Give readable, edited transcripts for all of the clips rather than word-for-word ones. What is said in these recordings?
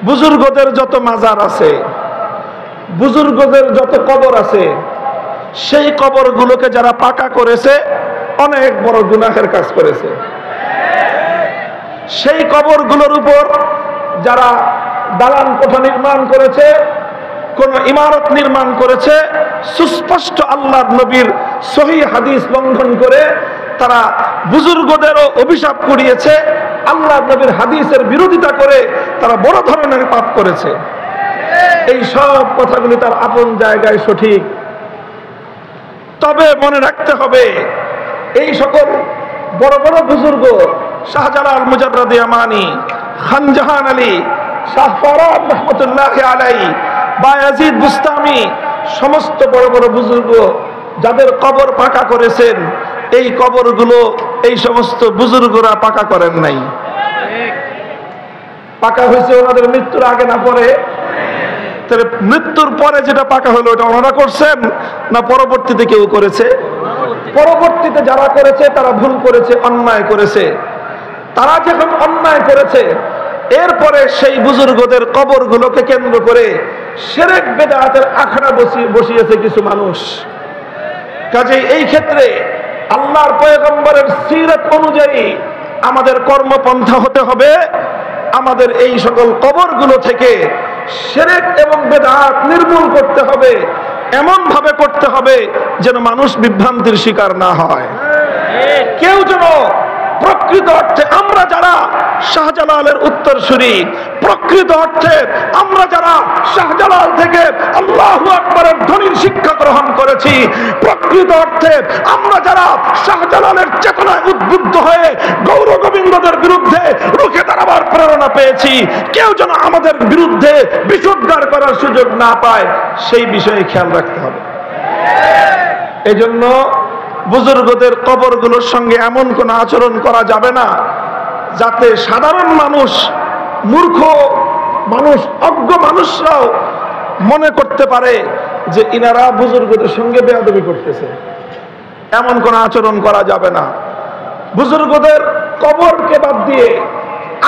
বুজুর্গদের যত মাজার আছে, বুজুর্গদের যত কবর আছে, সেই কবরগুলোকে যারা পাকা করেছে অনেক বড় গুনাহের কাজ করেছে। সেই কবরগুলোর উপর যারা দালান কোঠা নির্মাণ করেছে, কোন ইমারত নির্মাণ করেছে, সুস্পষ্ট আল্লাহর নবীর সহিহ হাদিস লঙ্ঘন করে তারা বুজুর্গদেরও অভিশাপ করিয়েছে, আল্লাহর নবীর হাদিসের বিরোধিতা করে তারা বড় ধরনের পাপ করেছে। এই সব কথাগুলি তার আপন জায়গায় সঠিক, তবে মনে রাখতে হবে এই সকল বড় বড় বুজুর্গ, শাহজালাল মুজাররদে আমানি, খানজাহান আলী, শাহ ফরাদ রহমতুল্লাহি আলাইহি, বায়াজিদ বুস্তামি, সমস্ত বড় বড় বুজুর্গ যাদের কবর পাকা করেছেন, এই কবরগুলো এই সমস্ত বুজুর্গরা পাকা করেন নাই। পাকা হয়েছে ওনাদের মৃত্যুর আগে না পরে? তাহলে মৃত্যুর পরে যেটা পাকা হলো ওটা ওনারা করছেন না পরবর্তীতে কেউ করেছে? পরবর্তীতে যারা করেছে তারা ভুল করেছে, অন্যায় করেছে। তারা যখন অন্যায় করেছে, এরপরে সেই বুজুর্গদের কবরগুলোকে কেন্দ্র করে শিরক বিদআতের আখড়া বসিয়েছে কিছু মানুষ। কাজেই এই ক্ষেত্রে আল্লাহর পয়গম্বরের সিরাত অনুযায়ী আমাদের কর্মপন্থা হতে হবে, আমাদের এই সকল কবরগুলো থেকে শিরক এবং বিদআত নির্মূল করতে হবে, এমন ভাবে করতে হবে যেন মানুষ বিভ্রান্তির শিকার না হয়। কেউ যেন প্রকৃত অর্থে আমরা যারা শাহজালালের উত্তরসূরি, প্রকৃত অর্থে আমরা যারা শাহজালাল থেকে আল্লাহু আকবারের ধ্বনির শিক্ষা গ্রহণ করেছি, প্রকৃত অর্থে আমরা যারা শাহজালালের চেতনায় উদ্বুদ্ধ হয়ে গৌর গোবিন্দদের বিরুদ্ধে রুখে দাঁড়াবার প্রেরণা পেয়েছি, কেউ যেন আমাদের বিরুদ্ধে বিষোদ্গার করার সুযোগ না পায়, সেই বিষয়ে খেয়াল রাখতে হবে। এজন্য বুজুর্গদের কবরগুলোর সঙ্গে এমন কোন আচরণ করা যাবে না যাতে সাধারণ মানুষ, মূর্খ মানুষ, অজ্ঞ মানুষরাও মনে করতে পারে যে ইনারা বুজুর্গদের সঙ্গে বেয়াদবি করতেছে। এমন কোন আচরণ করা যাবে না। বুজুর্গদের কবরকে বাদ দিয়ে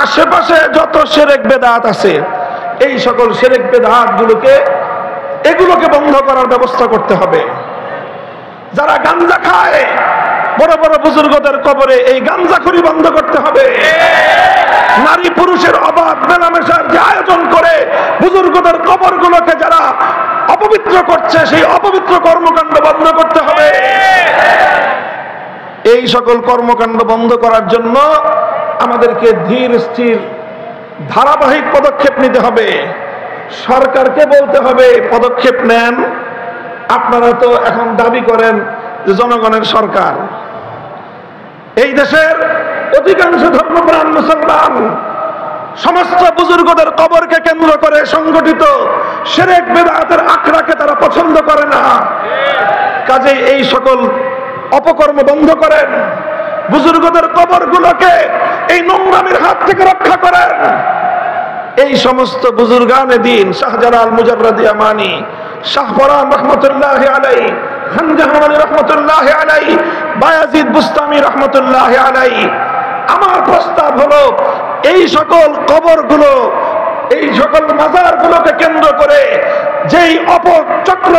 আশেপাশে যত শিরক বিদআত আছে, এই সকল শিরক বিদআত এগুলোকে বন্ধ করার ব্যবস্থা করতে হবে। যারা গাঞ্জা খায় বড় বড় বুজুর্গদের কবরে, এই গাঞ্জাখুরি বন্ধ করতে হবে। নারী পুরুষের অবাধ মেলামেশার যে আয়োজন করে বুজুর্গদের কবরগুলোকে যারা অপবিত্র করছে, সেই অপবিত্র কর্মকাণ্ড বন্ধ করতে হবে। এই সকল কর্মকাণ্ড বন্ধ করার জন্য আমাদেরকে ধীর স্থির ধারাবাহিক পদক্ষেপ নিতে হবে। সরকারকে বলতে হবে পদক্ষেপ নেন। আপনারা তো এখন দাবি করেন যে জনগণের সরকার। এই দেশের অধিকাংশ ধর্মপ্রাণ মুসলমান সমস্ত বুজুর্গদের কবরকে কেন্দ্র করে সংগঠিত শিরক বিদআতের আখড়াকে তারা পছন্দ করে না। কাজেই এই সকল অপকর্ম বন্ধ করেন, বুজুর্গদের কবরগুলোকে এই নোংরামির হাত থেকে রক্ষা করেন। এই সমস্ত বুজুর্গানে দিন, শাহজালাল মুজাররদে আমানি, শাহ ফরাদ রহমতুল্লাহি আলাইহি, খানজাহান আলী রহমতুল্লাহি আলাইহি, বায়াজিদ বুস্তামি রহমতুল্লাহি আলাইহি, আমার প্রস্তাব হলো এই সকল কবরগুলো, এই সকল মাজারগুলোকে কেন্দ্র করে যেই অপচক্র,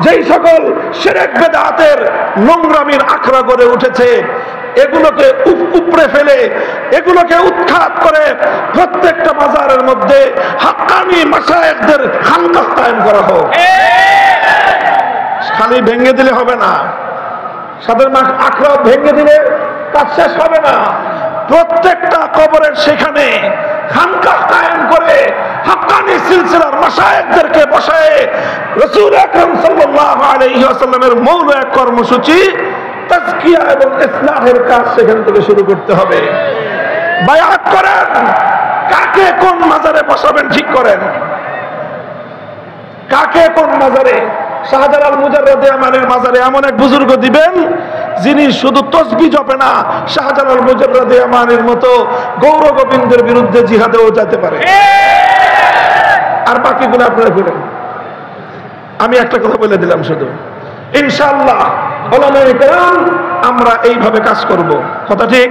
যেই সকল শিরক বিদআতের নোংরামির আখড়া গড়ে উঠেছে, এগুলোকে উপড়ে ফেলে, এগুলোকে উৎখাত করে প্রত্যেকটা মাজারের মধ্যে হাক্কানি মাশায়েখদের খানকাহ কায়েম করা হোক। খালি ভেঙে দিলে হবে না, সাদের আখড়া ভেঙে দিলে কাজ শেষ হবে না। প্রত্যেকটা কবরের সেখানে খানকাহ কায়েম করে হাক্কানি সিলসিলার মাশায়েখদেরকে বসায় রাসূল আকরাম সাল্লাল্লাহু আলাইহি ওয়াসাল্লামের মৌল এক কর্মসূচি তাজকিয়া এবং ইসলাহের কাজ সেখান থেকে শুরু করতে হবে। বায়াত করেন, কাকে কোন মাজারে বসাবেন ঠিক করেন, কাকে কোন মাজারে। শাহজালাল মুজাররদে আমানির মাজারে এমন এক বুজুর্গ দিবেন যিনি শুধু তসবিহ জপে না, শাহজালাল মুজাররদে আমানির মতো গৌর গোবিন্দের বিরুদ্ধে জিহাদেও যেতে পারে। আর বাকিগুলো আপনারা করেন। আমি একটা কথা বলে দিলাম শুধু, ইনশাআল্লাহ ওলামায়ে কেরাম আমরা এইভাবে কাজ করব। কথা ঠিক?